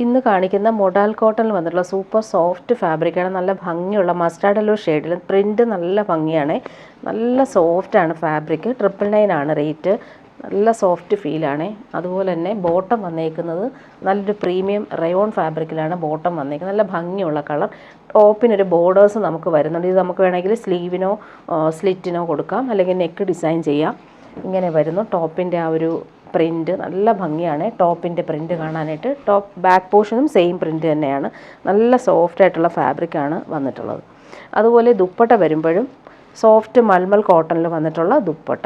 ഇന്ന് കാണിക്കുന്ന മൊഡാൽ കോട്ടണിൽ വന്നിട്ടുള്ള സൂപ്പർ സോഫ്റ്റ് ഫാബ്രിക്കാണ്. നല്ല ഭംഗിയുള്ള മസ്റ്റാർഡ് യെല്ലോ ഷെയ്ഡിൽ പ്രിൻറ്റ് നല്ല ഭംഗിയാണ്. നല്ല സോഫ്റ്റാണ് ഫാബ്രിക്. 999 ആണ് റേറ്റ്. നല്ല സോഫ്റ്റ് ഫീലാണ്. അതുപോലെ തന്നെ ബോട്ടം വന്നേക്കുന്നത് നല്ലൊരു പ്രീമിയം റയോൺ ഫാബ്രിക്കിലാണ് ബോട്ടം വന്നേക്കുന്നത്. നല്ല ഭംഗിയുള്ള കളർ. ടോപ്പിനൊരു ബോർഡേഴ്സ് നമുക്ക് വരുന്നുണ്ട്. ഇത് നമുക്ക് വേണമെങ്കിൽ സ്ലീവിനോ സ്ലിറ്റിനോ കൊടുക്കാം, അല്ലെങ്കിൽ നെക്ക് ഡിസൈൻ ചെയ്യാം. ഇങ്ങനെ വരുന്നു ടോപ്പിൻ്റെ ആ ഒരു പ്രിൻറ്റ്. നല്ല ഭംഗിയാണ് ടോപ്പിൻ്റെ പ്രിൻറ്റ് കാണാനായിട്ട്. ടോപ്പ് ബാക്ക് പോർഷനും സെയിം പ്രിൻറ്റ് തന്നെയാണ്. നല്ല സോഫ്റ്റായിട്ടുള്ള ഫാബ്രിക്കാണ് വന്നിട്ടുള്ളത്. അതുപോലെ ദുപ്പട്ട വരുമ്പോഴും സോഫ്റ്റ് മൽമൽ കോട്ടണിൽ വന്നിട്ടുള്ള ദുപ്പട്ട.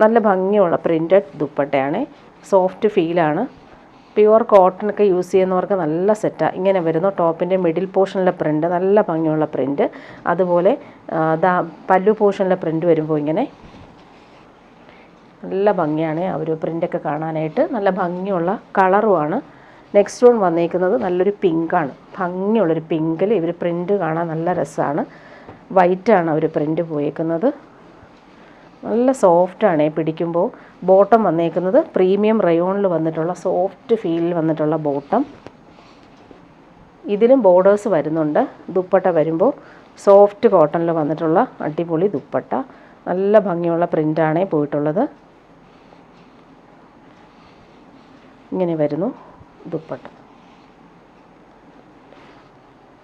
നല്ല ഭംഗിയുള്ള പ്രിൻറ്റഡ് ദുപ്പട്ടയാണ്. സോഫ്റ്റ് ഫീലാണ്. പ്യുവർ കോട്ടണൊക്കെ യൂസ് ചെയ്യുന്നവർക്ക് നല്ല സെറ്റാണ്. ഇങ്ങനെ വരുന്നു ടോപ്പിൻ്റെ മിഡിൽ പോർഷനിലെ പ്രിൻറ്റ്. നല്ല ഭംഗിയുള്ള പ്രിൻറ്റ്. അതുപോലെ പല്ലു പോർഷനിലെ പ്രിൻറ്റ് വരുമ്പോൾ ഇങ്ങനെ നല്ല ഭംഗിയാണ് ആ ഒരു പ്രിൻ്റൊക്കെ കാണാനായിട്ട്. നല്ല ഭംഗിയുള്ള കളറുമാണ്. നെക്സ്റ്റ് വൺ വന്നേക്കുന്നത് നല്ലൊരു പിങ്കാണ്. ഭംഗിയുള്ളൊരു പിങ്കിൽ ഇവർ പ്രിൻ്റ് കാണാൻ നല്ല രസമാണ്. വൈറ്റാണ് അവർ പ്രിൻ്റ് പോയേക്കുന്നത്. നല്ല സോഫ്റ്റാണ് പിടിക്കുമ്പോൾ. ബോട്ടം വന്നേക്കുന്നത് പ്രീമിയം റയോണിൽ വന്നിട്ടുള്ള സോഫ്റ്റ് ഫീലിൽ വന്നിട്ടുള്ള ബോട്ടം. ഇതിലും ബോർഡേഴ്സ് വരുന്നുണ്ട്. ദുപ്പട്ട വരുമ്പോൾ സോഫ്റ്റ് കോട്ടണിൽ വന്നിട്ടുള്ള അടിപൊളി ദുപ്പട്ട. നല്ല ഭംഗിയുള്ള പ്രിൻ്റാണ് പോയിട്ടുള്ളത്. ഇങ്ങനെ വരുന്നു ദുപ്പട്ട.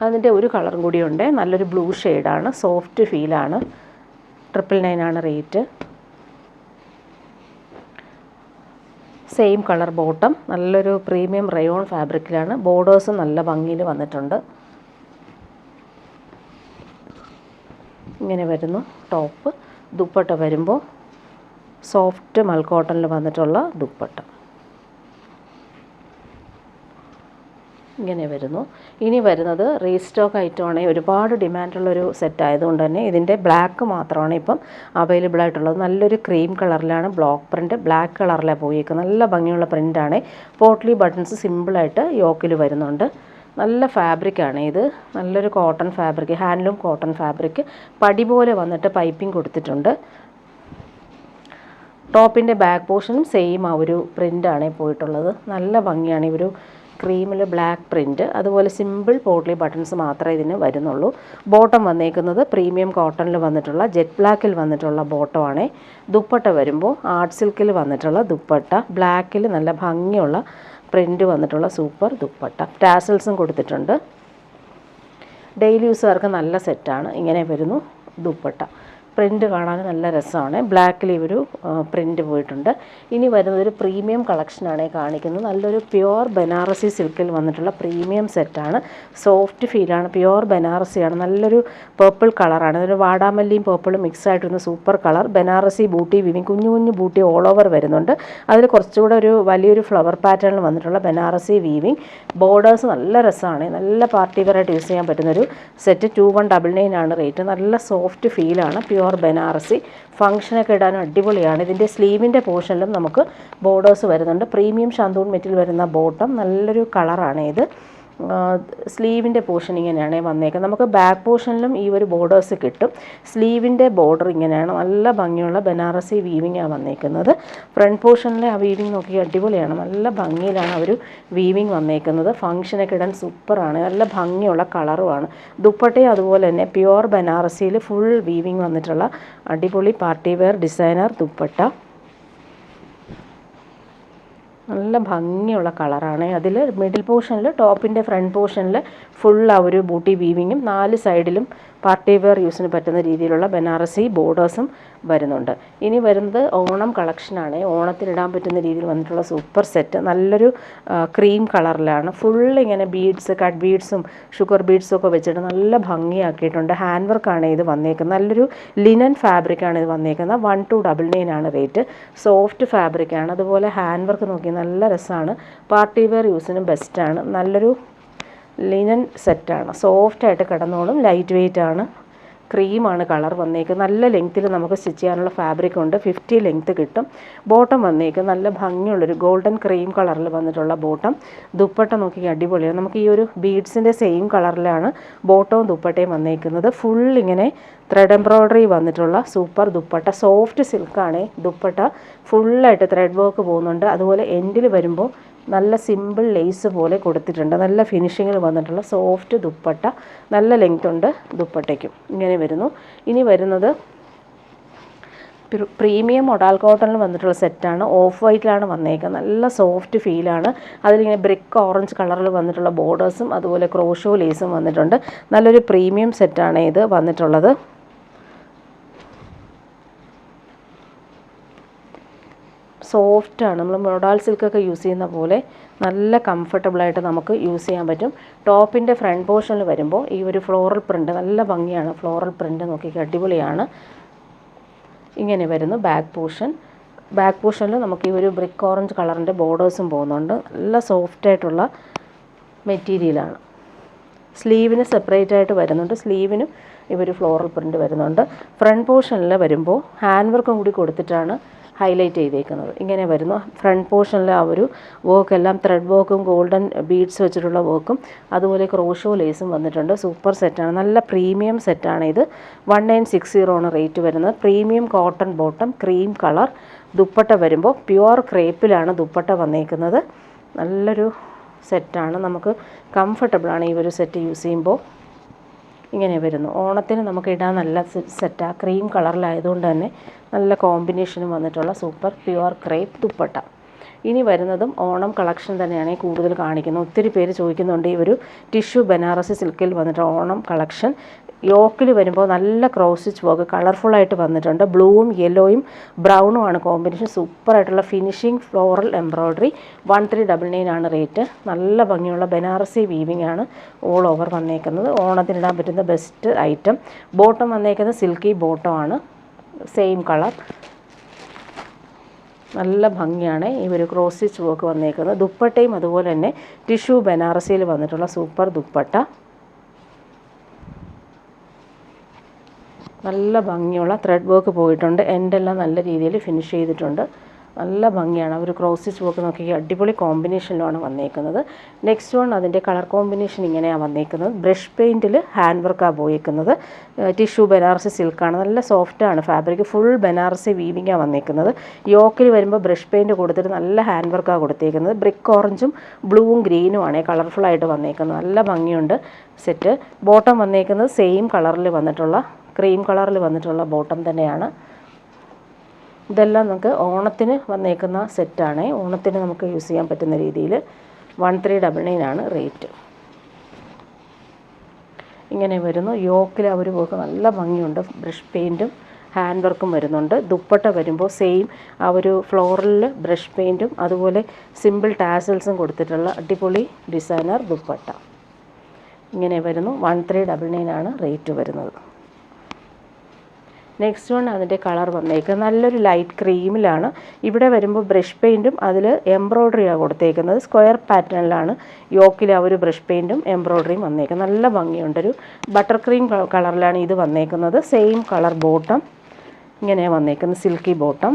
അതിൻ്റെ ഒരു കളറും കൂടിയുണ്ട്. നല്ലൊരു ബ്ലൂ ഷെയ്ഡാണ്. സോഫ്റ്റ് ഫീലാണ്. 999 ആണ് റേറ്റ്. Same colour bottom. നല്ലൊരു പ്രീമിയം റയോൺ ഫാബ്രിക്കിലാണ്. ബോർഡേഴ്സ് നല്ല ഭംഗിയിൽ വന്നിട്ടുണ്ട്. ഇങ്ങനെ വരുന്നു ടോപ്പ്. ദുപ്പട്ട വരുമ്പോൾ സോഫ്റ്റ് മൽക്കോട്ടണിൽ വന്നിട്ടുള്ള ദുപ്പട്ട. ഇങ്ങനെ വരുന്നു. ഇനി വരുന്നത് റീസ്റ്റോക്ക് ഐറ്റമാണ്. ഒരുപാട് ഡിമാൻഡുള്ളൊരു സെറ്റ് ആയതുകൊണ്ട് തന്നെ ഇതിൻ്റെ ബ്ലാക്ക് മാത്രമാണ് ഇപ്പം അവൈലബിൾ ആയിട്ടുള്ളത്. നല്ലൊരു ക്രീം കളറിലാണ് ബ്ലോക്ക് പ്രിൻറ്റ്. ബ്ലാക്ക് കളറിലാണ് പോയേക്കുന്നത്. നല്ല ഭംഗിയുള്ള പ്രിൻ്റാണ്. പോട്ട്ലി ബട്ടൺസ് സിമ്പിളായിട്ട് യോക്കിൽ വരുന്നുണ്ട്. നല്ല ഫാബ്രിക്കാണ് ഇത്. നല്ലൊരു cotton fabric, handloom cotton fabric. പടി പോലെ വന്നിട്ട് പൈപ്പിംഗ് കൊടുത്തിട്ടുണ്ട്. ടോപ്പിൻ്റെ ബാക്ക് പോർഷനും സെയിം ആ ഒരു പ്രിൻ്റാണ് പോയിട്ടുള്ളത്. നല്ല ഭംഗിയാണ്. ഈ ഒരു ക്രീമിൽ ബ്ലാക്ക് പ്രിൻറ്റ്. അതുപോലെ സിമ്പിൾ പോട്ട്ലി ബട്ടൺസ് മാത്രമേ ഇതിന് വരുന്നുള്ളൂ. ബോട്ടം വന്നേക്കുന്നത് പ്രീമിയം കോട്ടണിൽ വന്നിട്ടുള്ള ജെറ്റ് ബ്ലാക്കിൽ വന്നിട്ടുള്ള ബോട്ടമാണ്. ദുപ്പട്ട വരുമ്പോൾ ആർട്ട് സിൽക്കിൽ വന്നിട്ടുള്ള ദുപ്പട്ട. ബ്ലാക്കിൽ നല്ല ഭംഗിയുള്ള പ്രിൻറ്റ് വന്നിട്ടുള്ള സൂപ്പർ ദുപ്പട്ട. ടാസൽസും കൊടുത്തിട്ടുണ്ട്. ഡെയിലി യൂസുകാർക്ക് നല്ല സെറ്റാണ്. ഇങ്ങനെ വരുന്നു ദുപ്പട്ട. പ്രിൻറ്റ് കാണാൻ നല്ല രസമാണ്. ബ്ലാക്കിൽ ഒരു പ്രിൻറ്റ് പോയിട്ടുണ്ട്. ഇനി വരുന്നത് ഒരു പ്രീമിയം കളക്ഷനാണ് കാണിക്കുന്നത്. നല്ലൊരു പ്യുവർ ബനാറസി സിൽക്കിൽ വന്നിട്ടുള്ള പ്രീമിയം സെറ്റാണ്. സോഫ്റ്റ് ഫീലാണ്. പ്യുവർ ബനാറസിയാണ്. നല്ലൊരു പേർപ്പിൾ കളറാണ്. ഒരു വാടാമല്ലിയും പേർപ്പിളും മിക്സ് ആയിട്ടൊന്ന് super colour. Banarasi booty weaving. കുഞ്ഞു കുഞ്ഞു ബൂട്ടി ഓൾ ഓവർ വരുന്നുണ്ട്. അതിൽ കുറച്ചുകൂടെ ഒരു വലിയൊരു ഫ്ലവർ പാറ്റേണിൽ വന്നിട്ടുള്ള ബനാറസി വീവിങ്. ബോർഡേഴ്സ് നല്ല രസമാണ്. നല്ല പാർട്ടി വെയറായിട്ട് യൂസ് ചെയ്യാൻ പറ്റുന്നൊരു സെറ്റ്. 2199 ആണ് റേറ്റ്. നല്ല സോഫ്റ്റ് ഫീലാണ്. പ്യുവർ ബനാറസി. ഫംഗ്ഷനൊക്കെ ഇടാനും അടിപൊളിയാണ്. ഇതിൻ്റെ സ്ലീവിൻ്റെ പോർഷനിലും നമുക്ക് ബോർഡേഴ്സ് വരുന്നുണ്ട്. പ്രീമിയം ഷാന്തൂൺ മെറ്റീരിയൽ വരുന്ന ബോട്ടം. നല്ലൊരു കളറാണ് ഇത്. സ്ലീവിൻ്റെ പോർഷൻ ഇങ്ങനെയാണ് വന്നേക്കുന്നത്. നമുക്ക് ബാക്ക് പോർഷനിലും ഈ ഒരു ബോർഡേഴ്സ് കിട്ടും. സ്ലീവിൻ്റെ ബോർഡർ ഇങ്ങനെയാണ്. നല്ല ഭംഗിയുള്ള ബനാറസി വീവിങ്ങാണ് വന്നേക്കുന്നത്. ഫ്രണ്ട് പോർഷനിലെ ആ വീവിങ് നോക്കി അടിപൊളിയാണ്. നല്ല ഭംഗിയിലാണ് ആ ഒരു വീവിങ് വന്നേക്കുന്നത്. ഫംഗ്ഷനൊക്കെ ഇടാൻ സൂപ്പറാണ്. നല്ല ഭംഗിയുള്ള കളറുമാണ്. ദുപ്പട്ടയും അതുപോലെ തന്നെ പ്യുവർ ബനാറസിയിൽ ഫുൾ വീവിങ് വന്നിട്ടുള്ള അടിപൊളി പാർട്ടി വെയർ ഡിസൈനർ ദുപ്പട്ട. നല്ല ഭംഗിയുള്ള കളറാണ്. അതിൽ മിഡിൽ പോർഷനിൽ ടോപ്പിൻ്റെ ഫ്രണ്ട് പോർഷനിൽ ഫുൾ ആ ഒരു ബൂട്ടി വീവിങ്ങും 4 സൈഡിലും പാർട്ടി വെയർ യൂസിന് പറ്റുന്ന രീതിയിലുള്ള ബനാറസി ബോർഡേഴ്സും വരുന്നുണ്ട്. ഇനി വരുന്നത് ഓണം കളക്ഷനാണ്. ഓണത്തിനിടാൻ പറ്റുന്ന രീതിയിൽ വന്നിട്ടുള്ള സൂപ്പർ സെറ്റ്. നല്ലൊരു ക്രീം കളറിലാണ്. ഫുൾ ഇങ്ങനെ ബീഡ്സ്, കട്ട് ബീഡ്സും ഷുഗർ ബീഡ്സും ഒക്കെ വെച്ചിട്ട് നല്ല ഭംഗിയാക്കിയിട്ടുണ്ട്. ഹാൻഡ് വർക്കാണ് ഇത് വന്നേക്കുന്നത്. നല്ലൊരു ലിനൻ ഫാബ്രിക്കാണ് ഇത് വന്നേക്കുന്നത്. 1299 ആണ് റേറ്റ്. സോഫ്റ്റ് ഫാബ്രിക്കാണ്. അതുപോലെ ഹാൻഡ് വർക്ക് നോക്കി നല്ല രസമാണ്. പാർട്ടി വെയർ യൂസിനും ബെസ്റ്റാണ്. നല്ലൊരു ലിനൻ സെറ്റാണ്. സോഫ്റ്റായിട്ട് കിടന്നോളും. ലൈറ്റ് വെയ്റ്റ് ആണ്. ക്രീമാണ് കളർ വന്നേക്കുന്നത്. നല്ല ലെങ്ത്തിൽ നമുക്ക് സ്റ്റിച്ച് ചെയ്യാനുള്ള ഫാബ്രിക് ഉണ്ട്. 50 ലെങ്ത്ത് കിട്ടും. ബോട്ടം വന്നേക്കുന്നത് നല്ല ഭംഗിയുള്ളൊരു ഗോൾഡൻ ക്രീം കളറിൽ വന്നിട്ടുള്ള ബോട്ടം. ദുപ്പട്ട നോക്കി അടിപൊളിയാണ്. നമുക്ക് ഈ ഒരു ബീഡ്സിൻ്റെ സെയിം കളറിലാണ് ബോട്ടവും ദുപ്പട്ടയും വന്നേക്കുന്നത്. ഫുൾ ഇങ്ങനെ ത്രെഡ് എംബ്രോയ്ഡറി വന്നിട്ടുള്ള സൂപ്പർ ദുപ്പട്ട. സോഫ്റ്റ് സിൽക്കാണ് ദുപ്പട്ട. ഫുള്ളായിട്ട് ത്രെഡ് വർക്ക് പോകുന്നുണ്ട്. അതുപോലെ എൻഡിൽ വരുമ്പോൾ നല്ല സിമ്പിൾ ലേസ് പോലെ കൊടുത്തിട്ടുണ്ട്. നല്ല ഫിനിഷിങ്ങിൽ വന്നിട്ടുള്ള സോഫ്റ്റ് ദുപ്പട്ട, നല്ല ലെങ്ത് ഉണ്ട് ദുപ്പട്ടയ്ക്കും. ഇങ്ങനെ വരുന്നു. ഇനി വരുന്നത് പ്രീമിയം മൊഡാൾ കോട്ടണിൽ വന്നിട്ടുള്ള സെറ്റാണ്. ഓഫ് വൈറ്റിലാണ് വന്നേക്കുന്നത്. നല്ല സോഫ്റ്റ് ഫീലാണ്. അതിലിങ്ങനെ ബ്രിക്ക് ഓറഞ്ച് കളറിൽ വന്നിട്ടുള്ള ബോർഡേഴ്സും അതുപോലെ ക്രോഷോ ലേസും വന്നിട്ടുണ്ട്. നല്ലൊരു പ്രീമിയം സെറ്റാണ് ഇത് വന്നിട്ടുള്ളത്. സോഫ്റ്റാണ്. നമ്മൾ മൊഡാൾ സിൽക്കൊക്കെ യൂസ് ചെയ്യുന്ന പോലെ നല്ല കംഫർട്ടബിളായിട്ട് നമുക്ക് യൂസ് ചെയ്യാൻ പറ്റും. ടോപ്പിൻ്റെ ഫ്രണ്ട് പോർഷനിൽ വരുമ്പോൾ ഈ ഒരു ഫ്ലോറൽ പ്രിൻ്റ് നല്ല ഭംഗിയാണ്. ഫ്ലോറൽ പ്രിൻ്റ് നോക്കിയിട്ട് അടിപൊളിയാണ്. ഇങ്ങനെ വരുന്നു ബാക്ക് പോർഷനിൽ നമുക്ക് ഈ ഒരു ബ്രിക്ക് ഓറഞ്ച് കളറിൻ്റെ ബോർഡേഴ്സും പോകുന്നുണ്ട്. നല്ല സോഫ്റ്റായിട്ടുള്ള മെറ്റീരിയലാണ്. സ്ലീവിന് സെപ്പറേറ്റ് ആയിട്ട് വരുന്നുണ്ട്. സ്ലീവിനും ഇവർ ഫ്ലോറൽ പ്രിൻ്റ് വരുന്നുണ്ട്. ഫ്രണ്ട് പോർഷനിൽ വരുമ്പോൾ ഹാൻഡ് വർക്കും കൂടി കൊടുത്തിട്ടാണ് ഹൈലൈറ്റ് ചെയ്തേക്കുന്നത്. ഇങ്ങനെ വരുന്നു. ഫ്രണ്ട് പോർഷനിൽ ആ ഒരു വർക്കെല്ലാം ത്രെഡ് വർക്കും ഗോൾഡൻ ബീഡ്സ് വെച്ചിട്ടുള്ള വർക്കും അതുപോലെ ക്രോഷോ ലേസും വന്നിട്ടുണ്ട്. സൂപ്പർ സെറ്റാണ്. നല്ല പ്രീമിയം സെറ്റാണ് ഇത്. 1960 ആണ് റേറ്റ് വരുന്നത്. Premium cotton bottom, cream colour. Dupatta വരുമ്പോൾ പ്യുവർ ക്രേപ്പിലാണ് ദുപ്പട്ട വന്നേക്കുന്നത്. നല്ലൊരു സെറ്റാണ്. നമുക്ക് കംഫർട്ടബിളാണ് ഈ ഒരു സെറ്റ് യൂസ് ചെയ്യുമ്പോൾ. ഇങ്ങനെ വരുന്നു. ഓണത്തിന് നമുക്ക് ഇടാൻ നല്ല സെറ്റാണ്. ക്രീം കളറിലായതുകൊണ്ട് തന്നെ നല്ല കോമ്പിനേഷനും വന്നിട്ടുള്ള സൂപ്പർ പ്യുവർ ക്രേപ്പ് ദുപ്പട്ട. ഇനി വരുന്നതും ഓണം കളക്ഷൻ തന്നെയാണ് കൂടുതൽ കാണിക്കുന്നത്. ഒത്തിരി പേര് ചോദിക്കുന്നുണ്ട് ഈ ഒരു ടിഷ്യൂ ബനാറസി സിൽക്കിൽ വന്നിട്ട് ഓണം കളക്ഷൻ. യോക്കിൽ വരുമ്പോൾ നല്ല ക്രോസ് സ്റ്റിച്ച് വർക്ക് കളർഫുള്ളായിട്ട് വന്നിട്ടുണ്ട്. ബ്ലൂവും യെല്ലോയും ബ്രൗണും ആണ് കോമ്പിനേഷൻ. സൂപ്പറായിട്ടുള്ള ഫിനിഷിങ് ഫ്ലോറൽ എംബ്രോയ്ഡറി. 1399 ആണ് റേറ്റ്. നല്ല ഭംഗിയുള്ള ബനാറസി വീവിംഗ് ആണ് ഓൾ ഓവർ വന്നേക്കുന്നത്. ഓണത്തിനിടാൻ പറ്റുന്ന ബെസ്റ്റ് ഐറ്റം. ബോട്ടം വന്നേക്കുന്നത് സിൽക്കി ബോട്ടം ആണ്. Same colour. നല്ല ഭംഗിയാണ് ഈ ഒരു ക്രോസ് സ്റ്റിച്ച് വർക്ക് വന്നേക്കുന്നത്. ദുപ്പട്ടയും അതുപോലെ തന്നെ ടിഷ്യൂ ബനാറസിയിൽ വന്നിട്ടുള്ള സൂപ്പർ ദുപ്പട്ട. നല്ല ഭംഗിയുള്ള ത്രെഡ് വർക്ക് പോയിട്ടുണ്ട്. എൻഡെല്ലാം നല്ല രീതിയിൽ ഫിനിഷ് ചെയ്തിട്ടുണ്ട്. നല്ല ഭംഗിയാണ്. ഒരു ക്രോസ് സ്റ്റിച്ച് വർക്ക് നോക്കി അടിപൊളി കോമ്പിനേഷനിലാണ് വന്നേക്കുന്നത്. നെക്സ്റ്റ് വൺ അതിൻ്റെ കളർ കോമ്പിനേഷൻ ഇങ്ങനെയാണ് വന്നേക്കുന്നത്. ബ്രഷ് പെയിൻറ്റിൽ ഹാൻഡ് വർക്കാണ് പോയേക്കുന്നത്. ടിഷ്യൂ ബനാറസി സിൽക്കാണ്. നല്ല സോഫ്റ്റാണ് ഫാബ്രിക്. ഫുൾ ബനാറസി വീവിങ്ങാണ് വന്നേക്കുന്നത്. യോക്കിൽ വരുമ്പോൾ ബ്രഷ് പെയിൻറ്റ് കൊടുത്തിട്ട് നല്ല ഹാൻഡ് വർക്കാണ് കൊടുത്തേക്കുന്നത്. ബ്രിക്ക് ഓറഞ്ചും ബ്ലൂവും ഗ്രീനുമാണ് കളർഫുള്ളായിട്ട് വന്നേക്കുന്നത്. നല്ല ഭംഗിയുണ്ട് സെറ്റ്. ബോട്ടം വന്നേക്കുന്നത് സെയിം കളറിൽ വന്നിട്ടുള്ള ക്രീം കളറിൽ വന്നിട്ടുള്ള ബോട്ടം തന്നെയാണ്. ഇതെല്ലാം നമുക്ക് ഓണത്തിന് വന്നേക്കുന്ന സെറ്റാണ്. ഓണത്തിന് നമുക്ക് യൂസ് ചെയ്യാൻ പറ്റുന്ന രീതിയിൽ 1399 ആണ് റേറ്റ്. ഇങ്ങനെ വരുന്നു. യോക്കിൽ അവർ വർക്ക് നല്ല ഭംഗിയുണ്ട്. ബ്രഷ് പെയിൻറ്റും ഹാൻഡ് വർക്കും വരുന്നുണ്ട്. ദുപ്പട്ട വരുമ്പോൾ സെയിം ആ ഒരു ഫ്ലോറലിൽ ബ്രഷ് പെയിൻറ്റും അതുപോലെ സിമ്പിൾ ടാസൽസും കൊടുത്തിട്ടുള്ള അടിപൊളി ഡിസൈനർ ദുപ്പട്ട. ഇങ്ങനെ വരുന്നു. 1399 ആണ് റേറ്റ് വരുന്നത്. നെക്സ്റ്റ് വൺ അതിൻ്റെ കളർ വന്നേക്കുന്നത് നല്ലൊരു ലൈറ്റ് ക്രീമിലാണ്. ഇവിടെ വരുമ്പോൾ ബ്രഷ് പെയിൻറ്റും അതിൽ എംബ്രോയ്ഡറിയാണ് കൊടുത്തേക്കുന്നത്. സ്ക്വയർ പാറ്റേണിലാണ് യോക്കിൽ ആ ഒരു ബ്രഷ് പെയിൻറ്റും എംബ്രോയ്ഡറിയും വന്നേക്കുന്നത്. നല്ല ഭംഗിയുണ്ട്. ഒരു ബട്ടർ ക്രീം കളറിലാണ് ഇത് വന്നേക്കുന്നത്. സെയിം കളർ ബോട്ടം ഇങ്ങനെ വന്നേക്കുന്നത്. Silky bottom.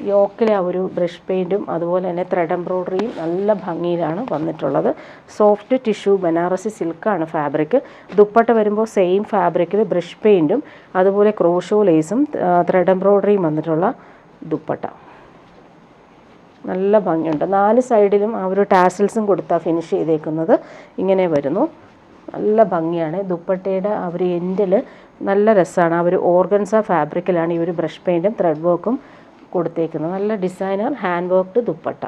യോക്കിലെ ആ ഒരു ബ്രഷ് പെയിൻറ്റും അതുപോലെ തന്നെ ത്രെഡ് എംബ്രോയ്ഡറിയും നല്ല ഭംഗിയിലാണ് വന്നിട്ടുള്ളത്. സോഫ്റ്റ് ടിഷ്യൂ ബനാറസി സിൽക്കാണ് ഫാബ്രിക്. ദുപ്പട്ട വരുമ്പോൾ സെയിം ഫാബ്രിക്കിൽ ബ്രഷ് പെയിൻറ്റും അതുപോലെ ക്രോഷോ ലേസും ത്രെഡ് എംബ്രോയ്ഡറിയും വന്നിട്ടുള്ള ദുപ്പട്ട. നല്ല ഭംഗിയുണ്ട്. 4 സൈഡിലും ആ ഒരു ടാസൽസും കൊടുത്താൽ ഫിനിഷ് ചെയ്തേക്കുന്നത്. ഇങ്ങനെ വരുന്നു. നല്ല ഭംഗിയാണ്. ദുപ്പട്ടയുടെ ആ ഒരു എൻഡിൽ നല്ല രസമാണ്. ആ ഒരു ഓർഗൻസ ഫാബ്രിക്കിലാണ് ഈ ഒരു ബ്രഷ് പെയിൻറ്റും ത്രെഡ് വർക്കും കൊടുത്തേക്കുന്നത്. നല്ല ഡിസൈനർ ഹാൻഡ് വർക്ക്ഡ് ദുപ്പട്ട.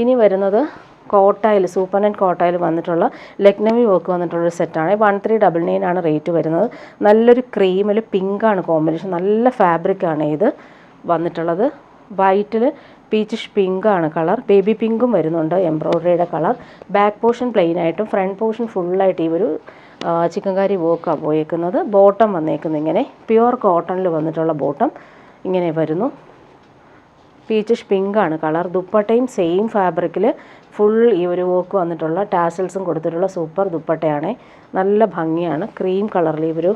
ഇനി വരുന്നത് കോട്ടയിൽ സൂപ്പർ നെറ്റ് കോട്ടയിൽ വന്നിട്ടുള്ള ലക്നവി വർക്ക് വന്നിട്ടുള്ളൊരു സെറ്റാണ്. 1399 ആണ് റേറ്റ് വരുന്നത്. നല്ലൊരു ക്രീമിൽ പിങ്കാണ് കോമ്പിനേഷൻ. നല്ല ഫാബ്രിക്കാണ് ഇത് വന്നിട്ടുള്ളത്. വൈറ്റിൽ പീച്ചിഷ് പിങ്കാണ് കളർ. ബേബി പിങ്കും വരുന്നുണ്ട് എംബ്രോയ്ഡറിയുടെ കളർ. ബാക്ക് പോർഷൻ പ്ലെയിൻ ആയിട്ടും ഫ്രണ്ട് പോർഷൻ ഫുള്ളായിട്ട് ഈ ഒരു ചിക്കൻകാരി വർക്കാണ് പോയേക്കുന്നത്. ബോട്ടം വന്നേക്കുന്നത് ഇങ്ങനെ പ്യുവർ കോട്ടണിൽ വന്നിട്ടുള്ള ബോട്ടം ഇങ്ങനെ വരുന്നു. പീച്ചിഷ് പിങ്കാണ് കളർ. ദുപ്പട്ടയും സെയിം ഫാബ്രിക്കിൽ ഫുൾ ഈ ഒരു വർക്ക് വന്നിട്ടുള്ള ടാസൽസും കൊടുത്തിട്ടുള്ള സൂപ്പർ ദുപ്പട്ടയാണ്. നല്ല ഭംഗിയാണ്. ക്രീം കളറിൽ ഈ ഒരു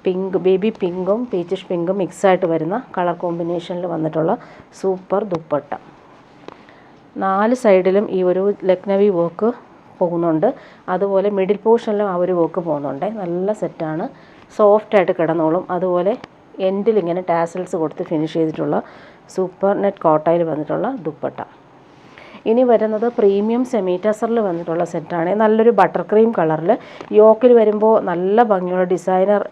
പിങ്ക് ബേബി പിങ്കും പീച്ചിഷ് പിങ്കും മിക്സായിട്ട് വരുന്ന കളർ കോമ്പിനേഷനിൽ വന്നിട്ടുള്ള സൂപ്പർ ദുപ്പട്ട. 4 സൈഡിലും ഈ ഒരു ലക്നവി വർക്ക് പോകുന്നുണ്ട്. അതുപോലെ മിഡിൽ പോർഷനിലും ആ ഒരു വർക്ക് പോകുന്നുണ്ട്. നല്ല സെറ്റാണ്. സോഫ്റ്റായിട്ട് കിടന്നോളും. അതുപോലെ എൻഡിൽ ഇങ്ങനെ ടാസൽസ് കൊടുത്ത് ഫിനിഷ് ചെയ്തിട്ടുള്ള സൂപ്പർ നെറ്റ് കോട്ടയിൽ വന്നിട്ടുള്ള ദുപ്പട്ട. ഇനി വരുന്നത് പ്രീമിയം സെമി ടസറിൽ വന്നിട്ടുള്ള സെറ്റാണ്. നല്ലൊരു ബട്ടർ ക്രീം കളറിൽ യോക്കിൽ വരുമ്പോൾ നല്ല ഭംഗിയുള്ള ഡിസൈനർ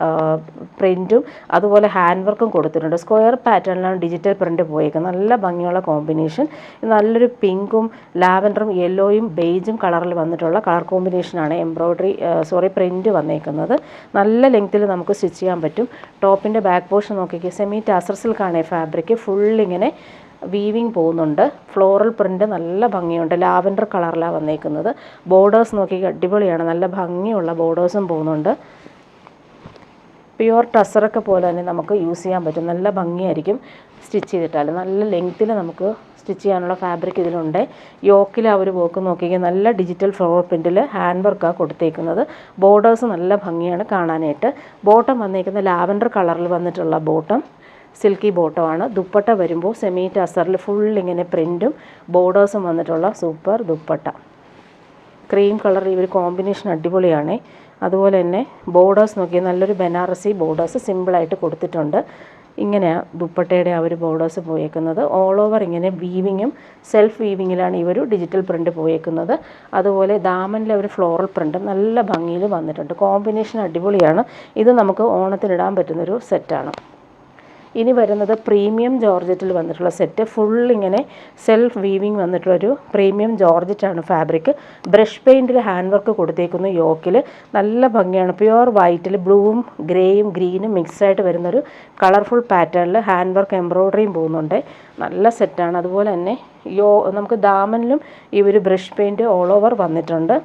പ്രിൻറ്റും അതുപോലെ ഹാൻഡ് വർക്കും കൊടുത്തിട്ടുണ്ട്. സ്ക്വയർ പാറ്റേണിലാണ് ഡിജിറ്റൽ പ്രിൻറ്റ് പോയേക്കുന്നത്. നല്ല ഭംഗിയുള്ള കോമ്പിനേഷൻ. നല്ലൊരു പിങ്കും ലാവൻഡറും യെല്ലോയും ബേജും കളറിൽ വന്നിട്ടുള്ള കളർ കോമ്പിനേഷനാണ് പ്രിൻറ്റ് വന്നേക്കുന്നത്. നല്ല ലെങ്ത്തിൽ നമുക്ക് സ്റ്റിച്ച് ചെയ്യാൻ പറ്റും. ടോപ്പിൻ്റെ ബാക്ക് പോർഷൻ നോക്കിക്കുക, സെമി ടാസർ സിൽക്കാണ് ഫാബ്രിക്. ഫുള്ളിങ്ങനെ വീവിങ് പോകുന്നുണ്ട്. ഫ്ലോറൽ പ്രിൻ്റ് നല്ല ഭംഗിയുണ്ട്. ലാവൻഡർ കളറിലാണ് വന്നേക്കുന്നത്. ബോർഡേഴ്സ് നോക്കി അടിപൊളിയാണ്. നല്ല ഭംഗിയുള്ള ബോർഡേഴ്സും പോകുന്നുണ്ട്. പ്യുവർ ടസറൊക്കെ പോലെ തന്നെ നമുക്ക് യൂസ് ചെയ്യാൻ പറ്റും. നല്ല ഭംഗിയായിരിക്കും സ്റ്റിച്ച് ചെയ്തിട്ടാൽ. നല്ല ലെങ്ത്തിൽ നമുക്ക് സ്റ്റിച്ച് ചെയ്യാനുള്ള ഫാബ്രിക് ഇതിലുണ്ട്. യോക്കിൽ ആ ഒരു വർക്ക് നോക്കിയാൽ നല്ല ഡിജിറ്റൽ ഫ്ലോറൽ പ്രിൻറ്റിൽ ഹാൻഡ് വർക്കാണ് കൊടുത്തേക്കുന്നത്. ബോർഡേഴ്സ് നല്ല ഭംഗിയാണ് കാണാനായിട്ട്. ബോട്ടം വന്നേക്കുന്ന ലാവൻഡർ കളറിൽ വന്നിട്ടുള്ള ബോട്ടം സിൽക്കി ബോട്ടമാണ്. ദുപ്പട്ട വരുമ്പോൾ സെമി ടസറിൽ ഫുള്ളിങ്ങനെ പ്രിൻറ്റും ബോർഡേഴ്സും വന്നിട്ടുള്ള സൂപ്പർ ദുപ്പട്ട. ക്രീം കളർ ഈ ഒരു കോമ്പിനേഷൻ അടിപൊളിയാണ്. അതുപോലെ തന്നെ ബോർഡേഴ്സ് നോക്കിയാൽ നല്ലൊരു ബനാറസി ബോർഡേഴ്സ് സിമ്പിളായിട്ട് കൊടുത്തിട്ടുണ്ട്. ഇങ്ങനെയാണ് ദുപ്പട്ടയുടെ ആ ഒരു ബോർഡേഴ്സ് പോയേക്കുന്നത്. ഓൾ ഓവർ ഇങ്ങനെ വീവിങ്ങും സെൽഫ് വീവിങ്ങിലാണ് ഈ ഒരു ഡിജിറ്റൽ പ്രിൻറ്റ് പോയേക്കുന്നത്. അതുപോലെ ദാമനിലെ ഒരു ഫ്ലോറൽ പ്രിൻറ്റും നല്ല ഭംഗിയിൽ വന്നിട്ടുണ്ട്. കോമ്പിനേഷൻ അടിപൊളിയാണ്. ഇത് നമുക്ക് ഓണത്തിനിടാൻ പറ്റുന്നൊരു സെറ്റാണ്. ഇനി വരുന്നത് പ്രീമിയം ജോർജറ്റിൽ വന്നിട്ടുള്ള സെറ്റ്. ഫുള്ളിങ്ങനെ സെൽഫ് വീവിങ് വന്നിട്ടുള്ളൊരു പ്രീമിയം ജോർജറ്റാണ് ഫാബ്രിക്. ബ്രഷ് പെയിൻറ്റിൽ ഹാൻഡ് വർക്ക് കൊടുത്തേക്കുന്നു. യോക്കിൽ നല്ല ഭംഗിയാണ്. പ്യുവർ വൈറ്റിൽ ബ്ലൂവും ഗ്രേയും ഗ്രീനും മിക്സായിട്ട് വരുന്നൊരു കളർഫുൾ പാറ്റേണിൽ ഹാൻഡ് വർക്ക് എംബ്രോയ്ഡറിയും പോകുന്നുണ്ട്. നല്ല സെറ്റാണ്. അതുപോലെ തന്നെ നമുക്ക് ദാമനിലും ഈ ഒരു ബ്രഷ് പെയിൻറ്റ് ഓൾ ഓവർ വന്നിട്ടുണ്ട്.